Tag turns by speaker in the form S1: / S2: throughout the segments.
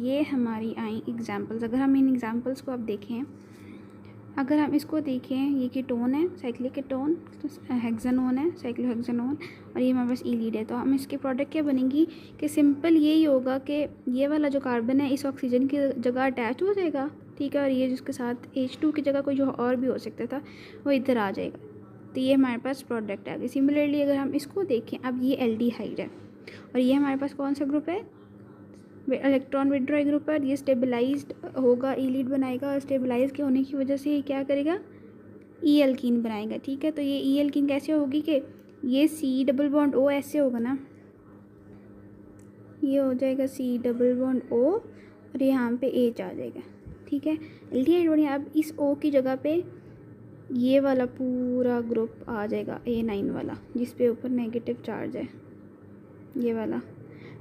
S1: ये हमारी आई एग्जांपल्स। अगर हम इन एग्जांपल्स को अब देखें, अगर हम इसको देखें, ये कीटोन है, साइक्लिक कीटोन, हेक्सानोन है, साइक्लोहेक्सानोन, और ये हमारे पास ई लीड है। तो हम इसकी प्रोडक्ट क्या बनेंगी कि सिंपल यही होगा कि ये वाला जो कार्बन है इस ऑक्सीजन की जगह अटैच हो जाएगा, ठीक है, और ये जिसके साथ H2 की जगह कोई जो और भी हो सकता था वो इधर आ जाएगा। तो ये हमारे पास प्रोडक्ट आ गई। सिमिलरली अगर हम इसको देखें, अब ये एल्डिहाइड है और ये हमारे पास कौन सा ग्रुप है, इलेक्ट्रॉन विड्रॉ ग्रुप है। ये स्टेबलाइज्ड होगा, ई लीड बनाएगा, और स्टेबलाइज के होने की वजह से ये क्या करेगा, ई एल्कीन बनाएगा, ठीक है। तो ये ई एल्कीन कैसे होगी कि ये C डबल बॉन्ड O ऐसे होगा ना, ये हो जाएगा C डबल बॉन्ड O और यहाँ पे H आ जाएगा, ठीक है। एल्डिहाइड बढ़िया। अब इस O की जगह पे ये वाला पूरा ग्रुप आ जाएगा A9 वाला, जिस पे ऊपर नेगेटिव चार्ज है, ये वाला।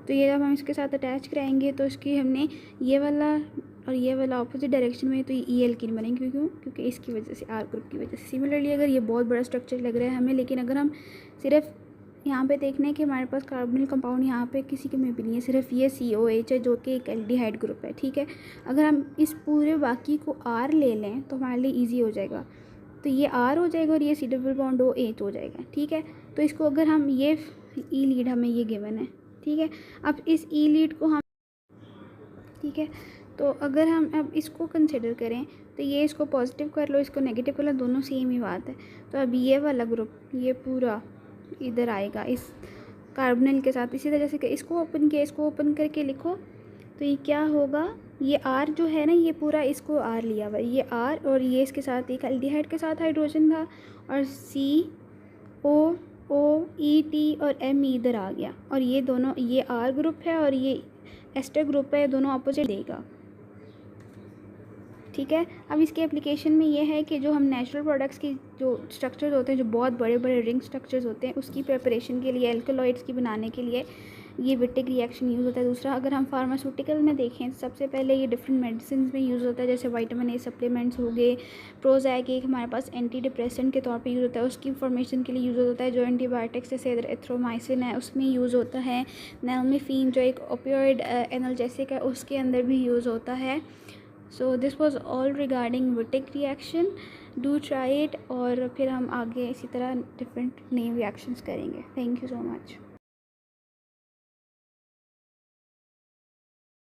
S1: तो ये जब हम इसके साथ अटैच कराएंगे तो इसकी हमने ये वाला और ये वाला ऑपोजिट डायरेक्शन में, तो ये ई एल्कीन बनेंगे। क्यों? क्योंकि इसकी वजह से, आर ग्रुप की वजह से। सिमिलरली अगर ये बहुत बड़ा स्ट्रक्चर लग रहा है हमें, लेकिन अगर हम सिर्फ यहाँ पे देखने हैं कि हमारे पास कार्बोनिल कंपाउंड यहाँ पे किसी के में भी नहीं है, सिर्फ ये COH है जो कि एक एल्डिहाइड ग्रुप है, ठीक है। अगर हम इस पूरे बाकी को R ले लें तो हमारे लिए ईजी हो जाएगा। तो ये R हो जाएगा और ये C double bond O H हो जाएगा, ठीक है। तो इसको अगर हम ये ई लीड हमें ये गिवन है, ठीक है। अब इस ई लीड को हम, ठीक है, तो अगर हम अब इसको कंसिडर करें तो ये इसको पॉजिटिव कर लो, इसको नेगेटिव कर लो, दोनों सेम ही बात है। तो अब ये वाला ग्रुप ये पूरा इधर आएगा इस कार्बोनिल के साथ। इसी तरह से इसको ओपन किया, इसको ओपन करके लिखो तो ये क्या होगा, ये R जो है ना, ये पूरा इसको R लिया हुआ, ये R और ये इसके साथ एक एल्डिहाइड के साथ हाइड्रोजन था, और COOET और M इधर आ गया, और ये दोनों, ये R ग्रुप है और ये एस्टर ग्रुप है, दोनों अपोजिट देगा, ठीक है। अब इसके एप्लीकेशन में ये है कि जो हम नेचुरल प्रोडक्ट्स की जो स्ट्रक्चर्स होते हैं, जो बहुत बड़े बड़े रिंग स्ट्रक्चर्स होते हैं, उसकी प्रिपरेशन के लिए, एल्कलॉइड्स की बनाने के लिए ये विट्टिक रिएक्शन यूज़ होता है। दूसरा, अगर हम फार्मास्यूटिकल में देखें, सबसे पहले ये डिफरेंट मेडिसिन में यूज़ होता है, जैसे विटामिन A सप्लीमेंट्स हो गए, प्रोज़ैक एक हमारे पास एंटी डिप्रेसेंट के तौर पे यूज़ होता है, उसकी फॉर्मेशन के लिए यूज़ होता है। जो एंटीबायोटिक्स जैसे एथ्रोमाइसिन है उसमें यूज़ होता है। नैल्मेफीन जो एक ओपियोइड एनाल्जेसिक है उसके अंदर भी यूज़ होता है। So this was all regarding Wittig reaction, do try it, और फिर हम आगे इसी तरह डिफरेंट नए रिएक्शंस करेंगे। Thank you so much.